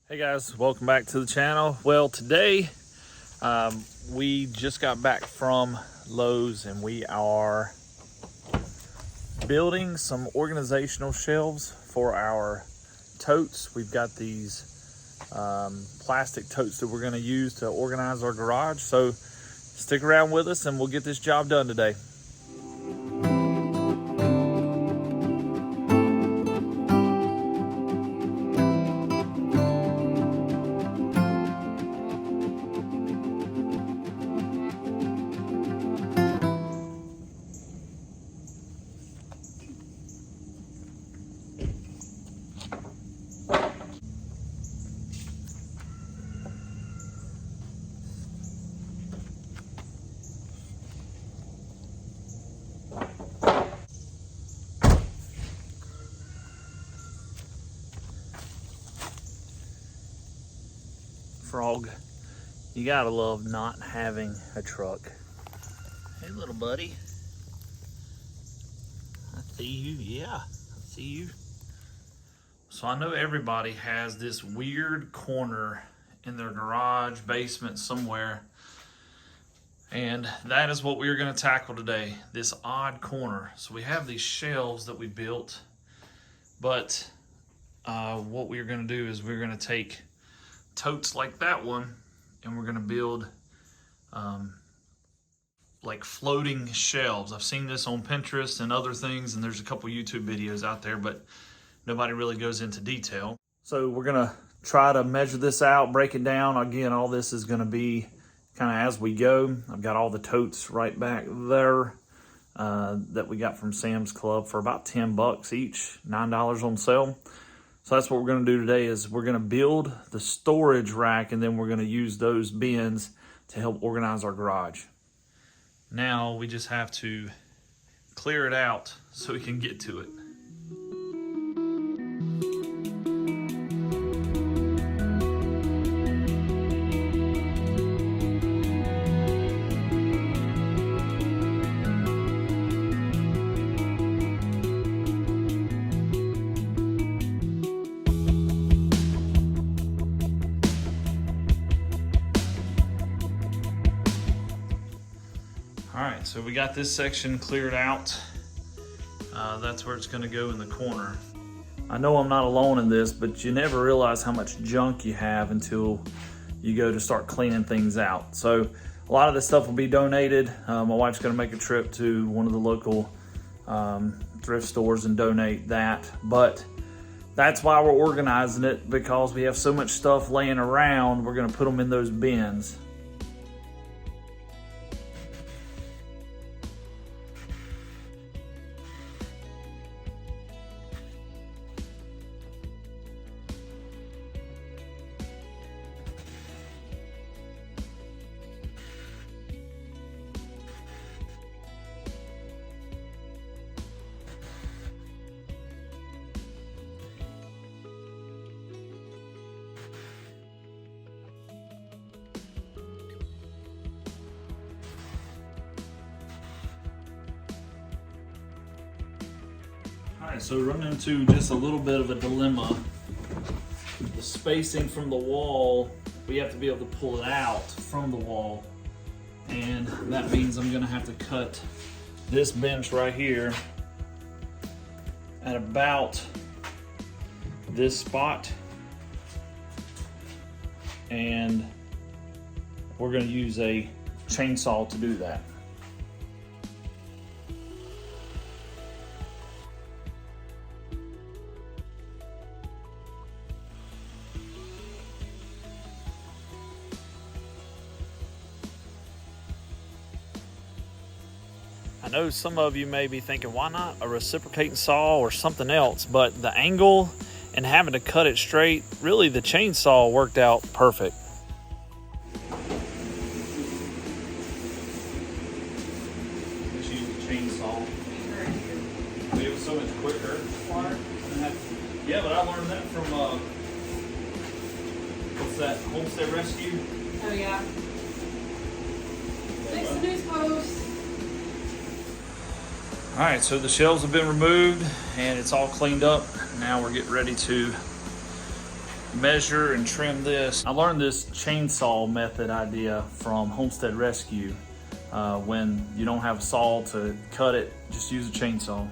Hey guys, welcome back to the channel. Well, today we just got back from Lowe's and we are building some organizational shelves for our totes. We've got these plastic totes that we're going to use to organize our garage. So stick around with us and we'll get this job done today. Frog, you gotta love not having a truck. Hey little buddy, I see you. Yeah, I see you. So I know everybody has this weird corner in their garage, basement, somewhere, and that is what we're going to tackle today, this odd corner. So we have these shelves that we built, but what we're going to do is we're going to take totes like that one and we're going to build like floating shelves. I've seen this on Pinterest and other things, and there's a couple YouTube videos out there, but nobody really goes into detail. So we're going to try to measure this out, break it down. Again, all this is going to be kind of as we go. I've got all the totes right back there that we got from Sam's Club for about 10 bucks each, $9 on sale. So that's what we're going to do today, is we're going to build the storage rack and then we're going to use those bins to help organize our garage. Now we just have to clear it out so we can get to it. All right, so we got this section cleared out. That's where it's gonna go in the corner. I know I'm not alone in this, but you never realize how much junk you have until you go to start cleaning things out. So a lot of this stuff will be donated. My wife's gonna make a trip to one of the local thrift stores and donate that. But that's why we're organizing it, because we have so much stuff laying around. We're gonna put them in those bins. All right, so run into just a little bit of a dilemma. The spacing from the wall, we have to be able to pull it out from the wall. And that means I'm gonna have to cut this bench right here at about this spot. And we're gonna use a chainsaw to do that. I know some of you may be thinking, why not a reciprocating saw or something else? But the angle and having to cut it straight, really the chainsaw worked out perfect. Just use the chainsaw. It was so much quicker. Yeah, but I learned that from, what's that, Homestead Rescue? Oh yeah. Fix the news post. All right, so the shelves have been removed and it's all cleaned up. Now we're getting ready to measure and trim this. I learned this chainsaw method idea from Homestead Rescue. When you don't have a saw to cut it, just use a chainsaw.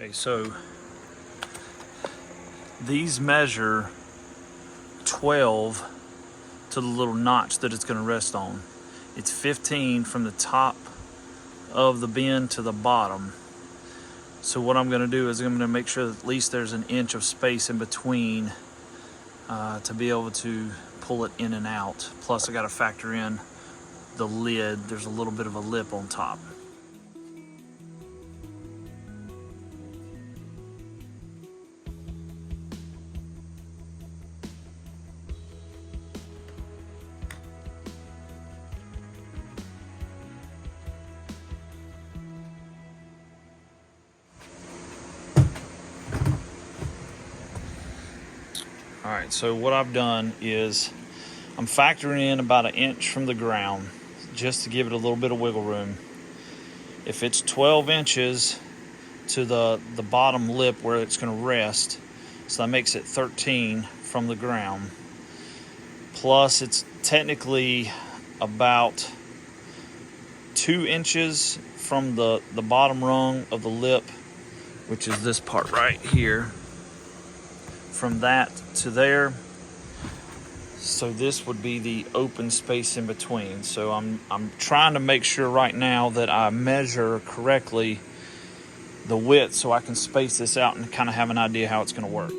Okay, so these measure 12 to the little notch that it's going to rest on. It's 15 from the top of the bin to the bottom. So what I'm going to do is I'm going to make sure that at least there's an inch of space in between to be able to pull it in and out. Plus I got to factor in the lid. There's a little bit of a lip on top. All right, so what I've done is I'm factoring in about an inch from the ground just to give it a little bit of wiggle room. If it's 12 inches to the bottom lip where it's going to rest, so that makes it 13 from the ground. Plus it's technically about 2 inches from the bottom rung of the lip, which is this part right here. From that to there, so this would be the open space in between. So I'm trying to make sure right now that I measure correctly the width so I can space this out and kind of have an idea how it's going to work.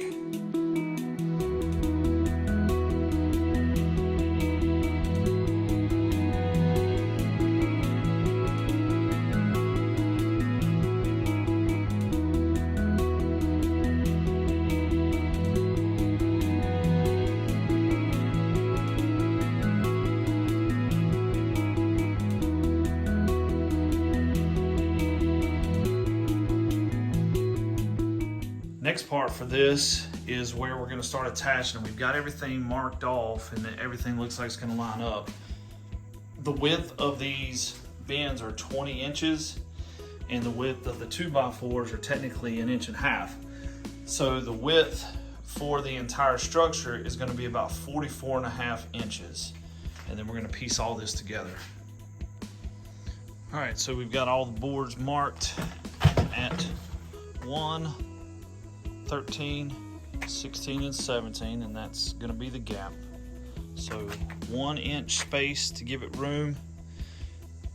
Next part for this is where we're going to start attaching. We've got everything marked off and everything looks like it's going to line up. The width of these bins are 20 inches and the width of the 2x4s are technically 1.5 inches. So the width for the entire structure is going to be about 44.5 inches. And then we're going to piece all this together. All right, so we've got all the boards marked at 1, 13, 16, and 17, and that's going to be the gap. So 1 inch space to give it room,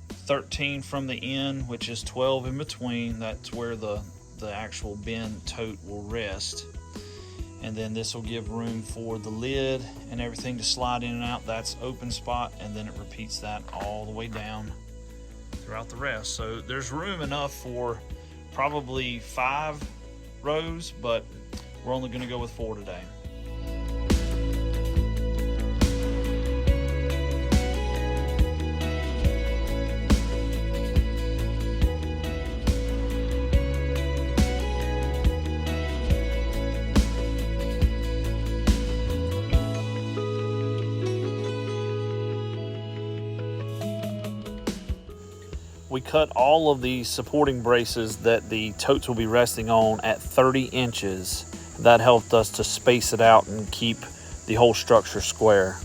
13 from the end, which is 12 in between. That's where the actual bin tote will rest. And then this will give room for the lid and everything to slide in and out. That's open spot, and then it repeats that all the way down throughout the rest. So there's room enough for probably 5 rows, but we're only going to go with 4 today. We cut all of the supporting braces that the totes will be resting on at 30 inches. That helped us to space it out and keep the whole structure square.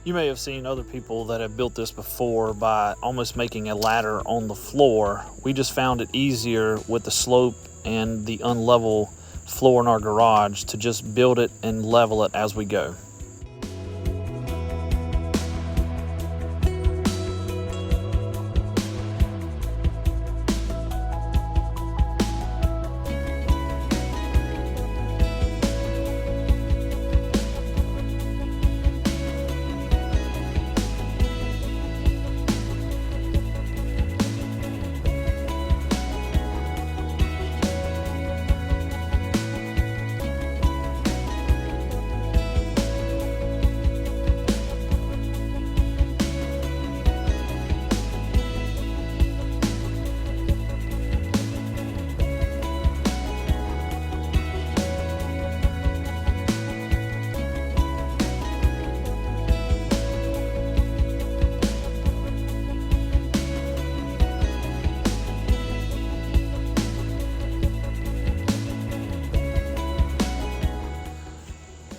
You may have seen other people that have built this before by almost making a ladder on the floor. We just found it easier with the slope and the unlevel floor in our garage to just build it and level it as we go.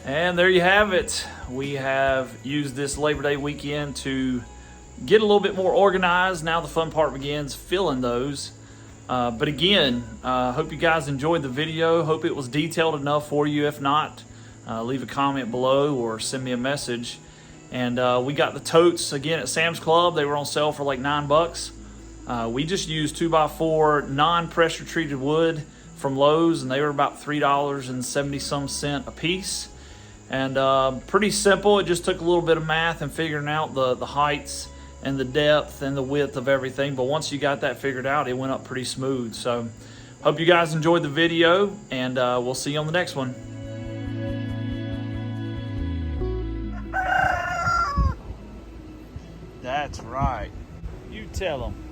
And there you have it. We have used this Labor Day weekend to get a little bit more organized. Now the fun part begins, filling those. But again, hope you guys enjoyed the video. Hope it was detailed enough for you. If not, leave a comment below or send me a message. And we got the totes again at Sam's Club. They were on sale for like $9. We just used 2x4 non-pressure treated wood from Lowe's, and they were about $3.70 a piece. And pretty simple. It just took a little bit of math and figuring out the heights and the depth and the width of everything. But once you got that figured out, it went up pretty smooth. So hope you guys enjoyed the video, and we'll see you on the next one. That's right. You tell them.